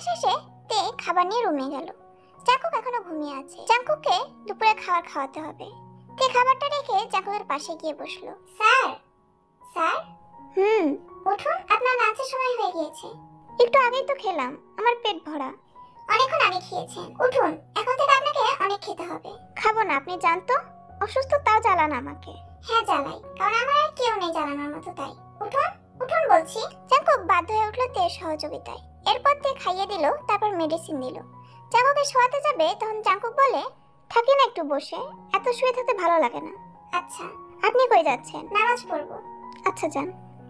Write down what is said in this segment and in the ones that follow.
শেষে তে খাবার নিয়ে রুমে গেল। জাঙ্কুক এখনো ঘুমিয়ে আছে। জাঙ্কুককে দুপুরে খাবার খাওয়াতে হবে। তে খাবারটা রেখে জাঙ্কুকের পাশে গিয়ে বসলো। Sir, sir. উঠুন, আপনার লাঞ্চের সময় হয়ে গিয়েছে। একটু আগেই তো খেলাম, আমার পেট ভরা। অনেকক্ষণ আগে খেয়েছেন, উঠুন, এখন থেকে আপনাকে অনেক খেতে হবে। খাবো না, আপনি জানতো অসুস্থ, তাও জ্বালান আমাকে। হ্যাঁ জ্বালাই, কারণ আমার আর কেউ নেই জ্বালানোর মতো, তাই। উঠুন, উঠুন বলছি। জাঙ্কুক বাধ্য হয়ে উঠলো তের সহযোগিতায়। এরপর তে খাইয়ে দিল, তারপর মেডিসিন দিল। জাঙ্কুককে শোয়াতে যাবে, তখন জাঙ্কুক বলে, থাকি না একটু বসে, এত শুয়ে থাকতে ভালো লাগে না। আচ্ছা, আপনি কই যাচ্ছেন? নামাজ পড়বো। আচ্ছা যান।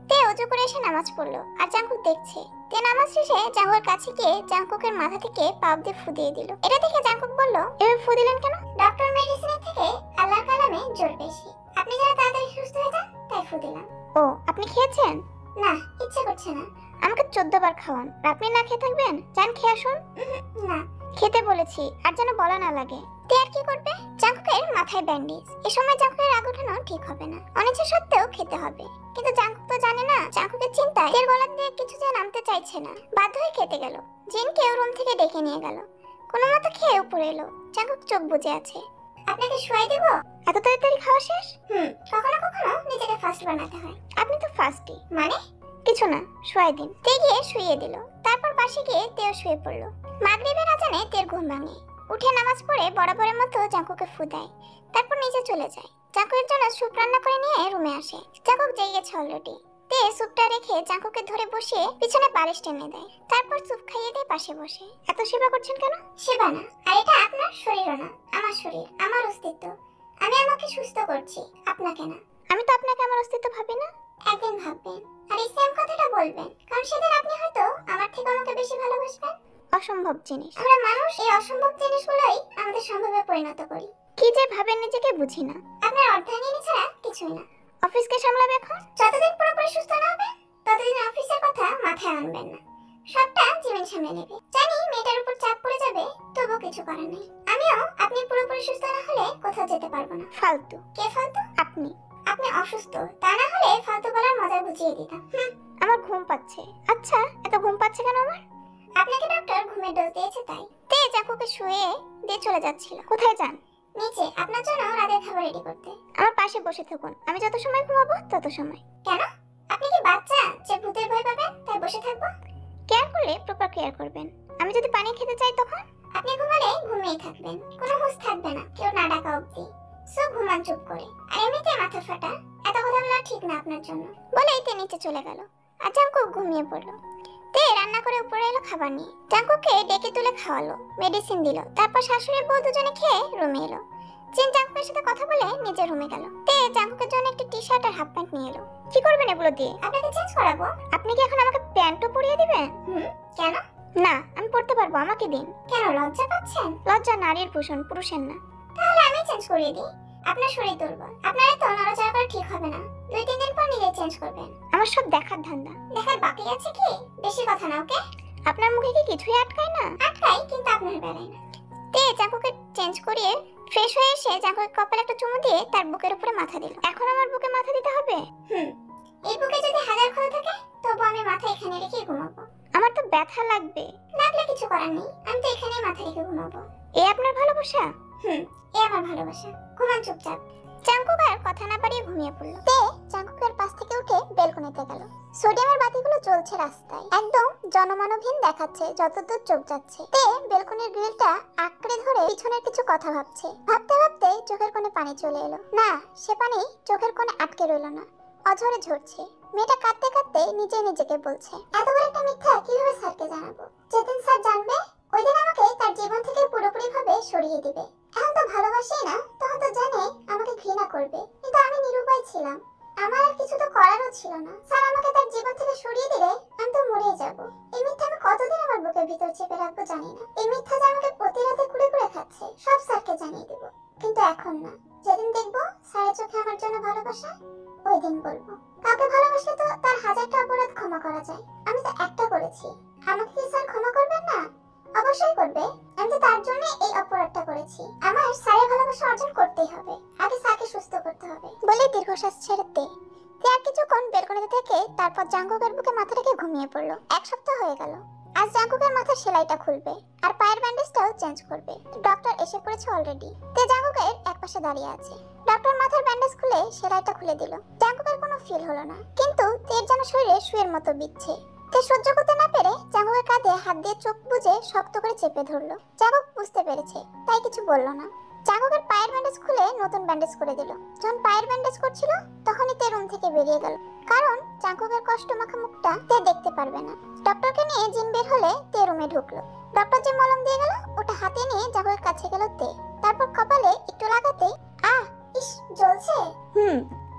তে অজু করে এসে নামাজ পড়লো, আর জাঙ্কুক দেখছে। তে নামাজ শেষে জাঙ্কুকের কাছে গিয়ে জাঙ্কুকের মাথা থেকে পা অব্দি ফু দিয়ে দিল। এটা দেখে জাঙ্কুক বলল, এভাবে ফু দিলেন কেন? ডক্টর মেডিসিনের থেকে আল্লাহর কালামে জোর বেশি, আপনি যেন তাড়াতাড়ি সুস্থ হয়ে যান, তাই ফু দিলাম। ও, আপনি খেয়েছেন? না, ইচ্ছে করছে না। আমাকে 14 বার খাওয়ান, আপনি না খেয়ে থাকবেন? যান খেয়ে আসুন। না, খেতে বলেছি, আর যেন বলা না লাগে। তে আর কি করবে? জাঙ্কুকের মাথায় ব্যান্ডেজ। এই সময় জাঙ্কুকের রাগ ওঠানো ঠিক হবে না। অনিচ্ছা সত্ত্বেও খেতে হবে, কিন্তু জাঙ্কুক তো জানে না। জাঙ্কুকের চিন্তায় তের গলা দিয়ে কিছু যে নামতে চাইছে না, বাধ্য হয়ে খেতে গেল। জিনকে রুম থেকে ডেকে নিয়ে গেল। কোনো মতো খেয়ে উপরে এলো। জাঙ্কুক চোখ বুজে আছে। আপনাকে শুয়াই দেব? এত তাড়াতাড়ি খাওয়া শেষ? কখনো কখনো নিজেকে ফার্স্ট বানাতে হয়। আপনি তো ফার্স্টই। মানে? কিছু না, শুয়াই দিন। তে গিয়ে শুইয়ে দিল। তারপর পাশে গিয়ে তেও শুয়ে পড়লো। মাগরিবের আজানে তের ঘুম ভাঙে। উঠে নামাজ পড়ে বরাবরের মতো জাঙ্কুকে ফু দেয়, তারপর নিচে চলে যায়। জাঙ্কুকের জন্য স্যুপ রান্না করে নিয়ে রুমে আসে। জাঙ্কুক জেগেছে অলরেডি। তে স্যুপটা রেখে জাঙ্কুকে ধরে বসিয়ে পিছনে বালিশ টেনে দেয়, তারপর স্যুপ খাইয়ে দিয়ে পাশে বসে। এত সেবা করছেন কেন? সেবা না, আর এটা আপনার শরীরও না, আমার শরীর, আমার অস্তিত্ব। আমি আমাকে সুস্থ করছি, আপনাকে না। আমি তো আপনাকে আমার অস্তিত্ব ভাবি না। একদিন ভাববেন, আর এই সেম কথাটা বলবেন, কারণ সেদিন আপনি হয়তো আমার থেকে আমাকে বেশি ভালোবাসবেন। অসম্ভব জিনিস। আমরা মানুষ এই অসম্ভব জিনিসগুলোই আমাদের সম্ভবে পরিণত করি। কি যে ভাবেন নিজেকে বুঝি না। আপনার অর্ধাঙ্গিনী ছাড়া কিছুই না। অফিসকে সামলাবে এখন। যতদিন পুরোপুরি সুস্থ না হবেন, ততদিন অফিসের কথা মাথায় আনবেন না। সবটা জীবন সামলে নেবে। জানি মেয়েটার উপর চাপ পড়ে যাবে, তবু কিছু করার নেই। আমিও আপনি পুরোপুরি সুস্থ না হলে কোথাও যেতে পারবো না। ফালতু। কে ফালতু? আপনি। আপনি অসুস্থ, তা না হলে ফালতু বলার মজা বুঝিয়ে দিতাম। আমার ঘুম পাচ্ছে। আচ্ছা, এত ঘুম পাচ্ছে কেন আমার? আপনাকে ডক্টর ঘুমের ডোজ দিয়েছে তাই। তে জাঙ্কুকে শুয়ে দিয়ে চলে যাচ্ছিল। কোথায় যান? নিচে, আপনার জন্য রাতের খাবার রেডি করতে। আমার পাশে বসে থাকুন, আমি যত সময় ঘুমাবো তত সময়। কেন? আপনি কি বাচ্চা যে ভূতের ভয় পাবেন তাই বসে থাকবো? কেয়ার করলে প্রপার কেয়ার করবেন। আমি যদি পানি খেতে চাই তখন? আপনি ঘুমালে ঘুমিয়ে থাকবেন, কোনো হুঁশ থাকবে না, কেউ না ডাকা অবধি। সো ঘুমান চুপ করে। আর এমনিতে মাথা ফাটা, এত কথা বলা ঠিক না আপনার জন্য। বলেই তে নিচে চলে গেল, আর জাঙ্কুক ঘুমিয়ে পড়লো। তে রান্না করে উপরে এলো খাবার নিয়ে। জাঙ্কুককে ডেকে তুলে খাওয়ালো, মেডিসিন দিল, তারপর শাশুড়ি বউ দুজনে খেয়ে রুমে এলো। জিন জাঙ্কুকের সাথে কথা বলে নিজের রুমে গেল। তে জাঙ্কুকের জন্য একটা টি শার্ট আর হাফ প্যান্ট নিয়ে এলো। কি করবেন এগুলো দিয়ে? আপনাকে চেঞ্জ করাবো। আপনি কি এখন আমাকে প্যান্টও পরিয়ে দিবেন? কেন? না, আমি পরতে পারবো, আমাকে দিন। কেন, লজ্জা পাচ্ছেন? লজ্জা নারীর ভূষণ, পুরুষের না। তাহলে আমি চেঞ্জ করিয়ে দিই। আপনার শরীর দুর্বল, আপনার এত নড়াচড়া করা ঠিক হবে না। 2-3 দিন পর নিজে চেঞ্জ করবেন। আমার সব দেখার ধান্দা। দেখার বাকি আছে কি? বেশি কথা না, ওকে? আপনার মুখে কি কিছুই আটকায় না? আটকায়, কিন্তু আপনার বেলায় না। তে জাঙ্কুকে চেঞ্জ করিয়ে ফ্রেশ হয়ে এসে জাঙ্কুকের কপালে একটা চুমু দিয়ে তার বুকের উপরে মাথা দিল। এখন আমার বুকে মাথা দিতে হবে? এই বুকে যদি হাজার ক্ষত থাকে, তবু আমি মাথা এখানে রেখে ঘুমাবো। আমার তো ব্যথা লাগবে। লাগলে কিছু করার নেই, আমি তো এখানেই মাথা রেখে ঘুমাবো। এই আপনার ভালোবাসা? এই আমার ভালোবাসা। ঘুমান চুপচাপ। জাঙ্কুক আর কথা না পারিয়ে ঘুমিয়ে পড়ল। তে জাঙ্কুকের পাশ থেকে উঠে বেলকনিতে গেল। সোডিয়ামের বাতিগুলো জ্বলছে রাস্তায়, একদম জনমানবহীন দেখাচ্ছে যতদূর চোখ যাচ্ছে। তে বেলকনির গ্রিলটা আঁকড়ে ধরে পিছনের কিছু কথা ভাবছে। ভাবতে ভাবতে চোখের কোণে পানি চলে এলো। না, সে পানি চোখের কোণে আটকে রইল না, অঝরে ঝরছে। মেয়েটা কাঁদতে কাঁদতে নিজেকে বলছে, এত বড় একটা মিথ্যা কিভাবে স্যারকে জানাবো? যেদিন স্যার জানবে, ওই দিন আমাকে তার জীবন থেকে পুরোপুরি ভাবে সরিয়ে দিবে। এখন তো ভালোবাসি না, তখন তো জানে আমাকে ঘৃণা করবে, কিন্তু আমি নিরুপায় ছিলাম। আমার আর কিছু তো করারও ছিল না। স্যার আমাকে তার জীবন থেকে সরিয়ে দিলে আমি তো মরে যাব। এই মিথ্যা আমি কতদিন আমার বুকের ভিতর চেপে রাখবো জানি না। এই মিথ্যা যে আমাকে প্রতি রাতে কুড়ে কুড়ে খাচ্ছে, সব স্যারকে জানিয়ে দেবো। কিন্তু এখন না, যেদিন দেখবো স্যারের চোখে আমার জন্য ভালোবাসা, ওই দিন বলবো। কাউকে ভালোবাসলে তো তার হাজারটা অপরাধ ক্ষমা করা যায়, আমি তো একটা করেছি। আমাকে কি স্যার ক্ষমা করবেন না? অবশ্যই করবে। আমি তো তার জন্য এই অপরাধটা করেছি। আমার স্যারের ভালোবাসা অর্জন করতেই হবে, আগে স্যারকে সুস্থ করতে হবে। বলে দীর্ঘশ্বাস ছেড়ে দে। আর কিছুক্ষণ বেলকনিতে থেকে তারপর জাঙ্কুকের বুকে মাথা রেখে ঘুমিয়ে পড়লো। 1 সপ্তাহ হয়ে গেল। আজ জাঙ্কুকের মাথার সেলাইটা খুলবে আর পায়ের ব্যান্ডেজটাও চেঞ্জ করবে। ডক্টর এসে পড়েছে অলরেডি। তে জাঙ্কুকের একপাশে দাঁড়িয়ে আছে। ডক্টর মাথার ব্যান্ডেজ খুলে সেলাইটা খুলে দিল। জাঙ্কুকের কোনো ফিল হলো না, কিন্তু তের যেন শরীরে শুয়ের মতো বিচ্ছে। তে সহ্য করতে না পেরে জাঙ্কুকের কাঁধে হাত দিয়ে চোখ বুজে শক্ত করে চেপে ধরলো। জাঙ্কুক বুঝতে পেরেছে, তাই কিছু বলল না। জাঙ্কুকের পায়ের ব্যান্ডেজ খুলে নতুন ব্যান্ডেজ করে দিল। যখন পায়ের ব্যান্ডেজ করছিল তখনই তে রুম থেকে বেরিয়ে গেল, কারণ জাঙ্কুকের কষ্ট মাখা মুখটা তে দেখতে পারবে না। ডক্টরকে নিয়ে জিন বের হলে তে রুমে ঢুকলো। ডক্টর যে মলম দিয়ে গেল ওটা হাতে নিয়ে জাঙ্কুকের কাছে গেল তে। তারপর কপালে একটু লাগাতে ইস জ্বলছে।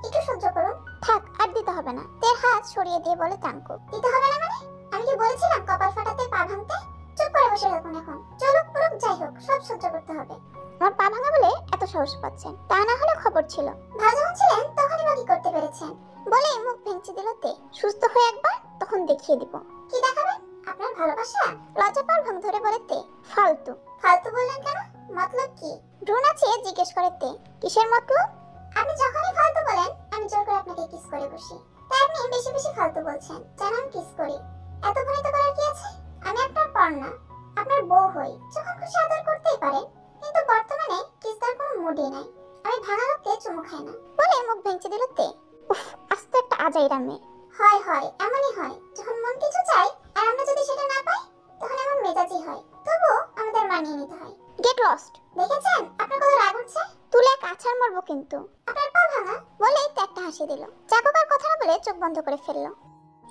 একটু সহ্য করুন, থাক আর দিতে হবে না। তের হাত সরিয়ে দিয়ে বলে জাঙ্কুক, দিতে হবে না মানে? আমি কি বলেছিলাম কপাল ফাটাতে পা ভাঙতে? চুপ করে বসে থাকুন এখন। চলুক পুরুক যাই হোক, সব সহ্য করতে হবে। আমার পা ভাঙা বলে এত সাহস পাচ্ছেন, তা না হলে খবর ছিল। ভালো যখন ছিলেন তখনই বা কি করতে পেরেছেন? বলেই মুখ ভেঙচি দিল তে। সুস্থ হয়ে একবার তখন দেখিয়ে দিব। কি দেখাবেন? আপনার ভালোবাসা? লজ্জা পার ভাঙ ধরে বলে তে। ফালতু। ফালতু বললেন কেন? মতলব কি? ভ্রু নাচিয়ে জিজ্ঞেস করে তে। কিসের মতলব? আপনি যখনই ফালতু বলেন আমি জোর করে আপনাকে কিস করে বসি। তাই আপনি বেশি বেশি ফালতু বলছেন, যেন আমি কিস করি। এত ভনিত করার কি আছে? আমি আপনার পর না, আপনার বউ হই। যখন খুশি আদর করতেই পারেন, কিন্তু বর্তমানে কিস দেওয়ার কোনো মুডই নাই। আমি ভাঙা লোককে চুমু খাই না। বলে মুখ ভেঙচি দিল তে। উফ, আস্তে একটা আজাইরা মেয়ে। হয় এমনই হয়। যখন মন কিছু চাই আর আমরা যদি সেটা না পাই, তখন এমন মেজাজি হয়। তবুও আমাদের মানিয়ে নিতে হয়। Get lost. দেখেছেন আপনার কত রাগ উঠছে? তুলে এক আছাড় মারবো কিন্তু। আপনার পা ভাঙা? বলেই তে একটা হাসি দিল। জাঙ্কুকের কথা না বলে চোখ বন্ধ করে ফেললো।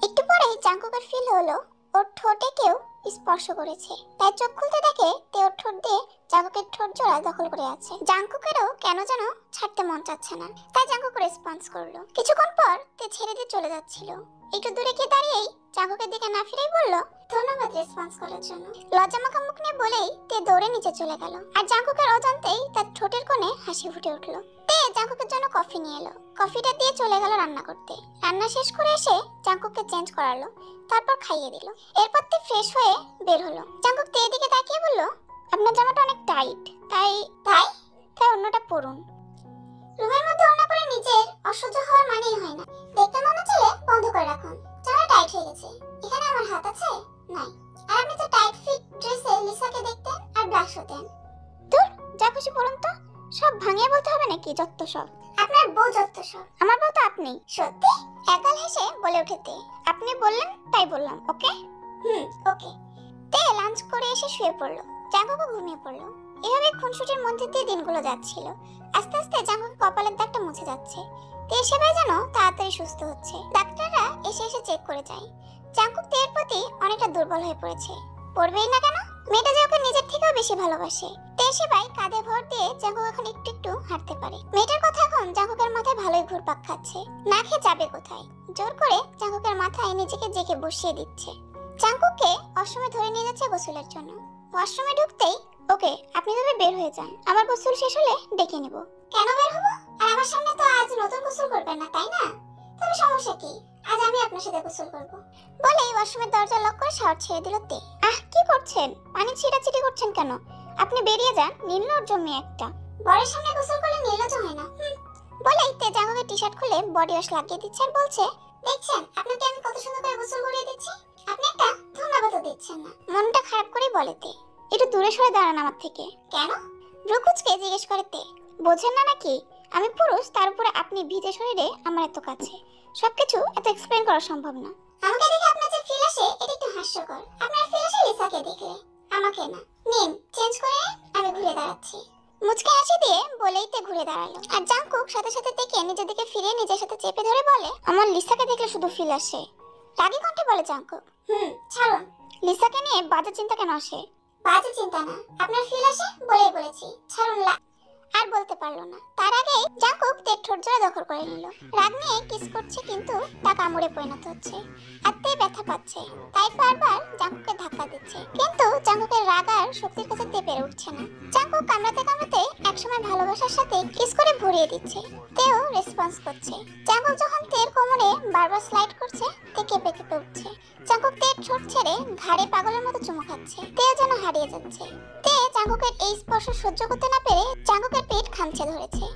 একটু পরেই জাঙ্কুকের ফিল হলো ওর ঠোঁটে কেউ স্পর্শ করেছে। তাই চোখ খুলতে দেখে তে ওর ঠোঁট দিয়ে জাঙ্কুকের ঠোঁট জোড়া দখল করে আছে। জাঙ্কুকেরও কেন যেন ছাড়তে মন চাচ্ছে না, তাই জাঙ্কুক রেসপন্স করলো। কিছুক্ষণ পর তে ছেড়ে দিয়ে চলে যাচ্ছিল। একটু দূরে গিয়ে দাঁড়িয়েই জাঙ্কুকের দিকে না ফিরেই বলল, ধন্যবাদ রেসপন্স করার জন্য। লজ্জা মাখা মুখ নিয়ে বলেই তে দৌড়ে নিচে চলে গেল। আর জাঙ্কুকের অজান্তেই তার ঠোঁটের কোণে হাসি ফুটে উঠলো। তে জাঙ্কুকের জন্য কফি নিয়ে এলো। কফিটা দিয়ে চলে গেল রান্না করতে। রান্না শেষ করে এসে জাঙ্কুককে চেঞ্জ করালো, তারপর খাইয়ে দিল। এরপর তে ফ্রেশ হয়ে বের হলো। জাঙ্কুক তে দিকে তাকিয়ে বলল, আপনার জামাটা অনেক টাইট, তাই তাই তাই অন্যটা পরুন। রুমের মধ্যে অন্য পরে নিজের অসহ্য হওয়ার মানেই হয় না। দেখতে মনে চলে বন্ধ করে রাখুন। জামা টাইট হয়ে গেছে। এখানে আমার হাত আছে? নাই। আর আপনি তো টাইট ফিট ড্রেসে লিসাকে দেখতেন আর ব্লাশ হতেন। দূর, যা খুশি পরুন তো। সব ভাঙিয়ে বলতে হবে নাকি? যত সব। আপনার বউ যত সব। আমার বউ তো আপনি। সত্যি? একগাল হেসে বলে উঠেতে। আপনি বললেন তাই বললাম। ওকে? ওকে। তে লাঞ্চ করে এসে শুয়ে পড়লো। জাঙ্কুকও ঘুমিয়ে পড়লো। এভাবে খুনসুটির মধ্যে দিয়ে দিনগুলো যাচ্ছিল। আস্তে আস্তে জাঙ্কুকের কপালের দাগটা মুছে যাচ্ছে। তে সেবাই যেন তাড়াতাড়ি সুস্থ হচ্ছে। ডাক্তাররা এসে এসে চেক করে যায়। জাঙ্কুক তের প্রতি অনেকটা দুর্বল হয়ে পড়েছে। পড়বেই না কেন? মেয়েটা যে ওকে নিজের থেকেও বেশি ভালোবাসে। তে সেবাই কাঁধে ভর দিয়ে জাঙ্কুক এখন একটু একটু হাঁটতে পারে। মেয়েটার কথা এখন জাঙ্কুকের মাথায় ভালোই ঘুরপাক খাচ্ছে। না খেয়ে যাবে কোথায়? জোর করে জাঙ্কুকের মাথায় নিজেকে জেকে বসিয়ে দিচ্ছে। জাঙ্কুককে ওয়াশরুমে ধরে নিয়ে যাচ্ছে গোসলের জন্য। ওয়াশরুমে ঢুকতেই, ওকে আপনি তবে বের হয়ে যান, আমার গোসল শেষ হলে ডেকে নেব। কেন বের হবো? আর আমার সামনে তো আজ নতুন গোসল করবেন না, তাই না? তবে সমস্যা কি? আজ আমি আপনার সাথে গোসল করব। বলেই ওয়াশরুমের দরজা লক করে শাওয়ার ছেড়ে দিল তে। কি করছেন? পানি ছিটাছিটি করছেন কেন? আপনি বেরিয়ে যান, নির্লজ্জ মেয়ে একটা। বরের সামনে গোসল করলে নির্লজ্জ হয় না? বলেই তে জাঙ্কুকের টি-শার্ট খুলে বডি ওয়াশ লাগিয়ে দিচ্ছে আর বলছে, দেখছেন আপনাকে আমি কত সুন্দর করে গোসল করিয়ে দিচ্ছি। আপনি একটা ধন্যবাদও দিচ্ছেন না। মনটা খারাপ করেই বলে তে, একটু দূরে সরে দাঁড়ান আমার থেকে। কেন? রুকুচকে জিজ্ঞেস করে তে। বোঝেন না নাকি? আমি পুরুষ, তার উপরে আপনি ভিজে শরীরে আমার এত কাছে। সবকিছু এত এক্সপ্লেইন করা সম্ভব না। আমাকে দেখে আপনার যে ফিল আসে এটা একটু হাস্যকর। আপনার ফিল আসে লিসাকে দেখে, আমাকে না। নিন চেঞ্জ করে আমি ঘুরে দাঁড়াচ্ছি। মুচকে হাসি দিয়ে বলেই তে ঘুরে দাঁড়ালো। আর জাঙ্কুক সাথে সাথে দেখে নিজের দিকে ফিরে নিজের সাথে চেপে ধরে বলে, আমার লিসাকে দেখলে শুধু ফিল আসে। রাগী কণ্ঠে বলে জাঙ্কুক, ছাড়ুন। লিসাকে নিয়ে বাজে চিন্তা কেন আসে? বাজে চিন্তা না, আপনার ফিল আসে বলেই বলেছি, ছাড়ুন। আর বলতে পারলো না। তার আগেই জাঙ্কুক তের ঠোঁট জোড়া দখল করে নিল। রাগ নিয়ে কিস করছে, কিন্তু তা কামড়ে পরিণত হচ্ছে। আর তে ব্যথা পাচ্ছে, তাই বারবার জাঙ্কুকে ধাক্কা দিচ্ছে। কিন্তু জাঙ্কুকের রাগ আর শক্তির কাছে তে পেরে উঠছে না। জাঙ্কুক কামড়াতে কামড়াতে একসময় ভালোবাসার সাথে কিস করে ভরিয়ে দিচ্ছে। তেও রেসপন্স করছে। জাঙ্কুক যখন তের কোমরে বারবার স্লাইড করছে, তে কেঁপে কেঁপে উঠছে। জাঙ্কুক তের ঠোঁট ছেড়ে ঘাড়ে পাগলের মতো চুমু খাচ্ছে। তেও যেন হারিয়ে যাচ্ছে। তে জাঙ্কুকের এই স্পর্শ সহ্য করতে না পেরে জাঙ্কুকের পেট খামচে ধরেছে।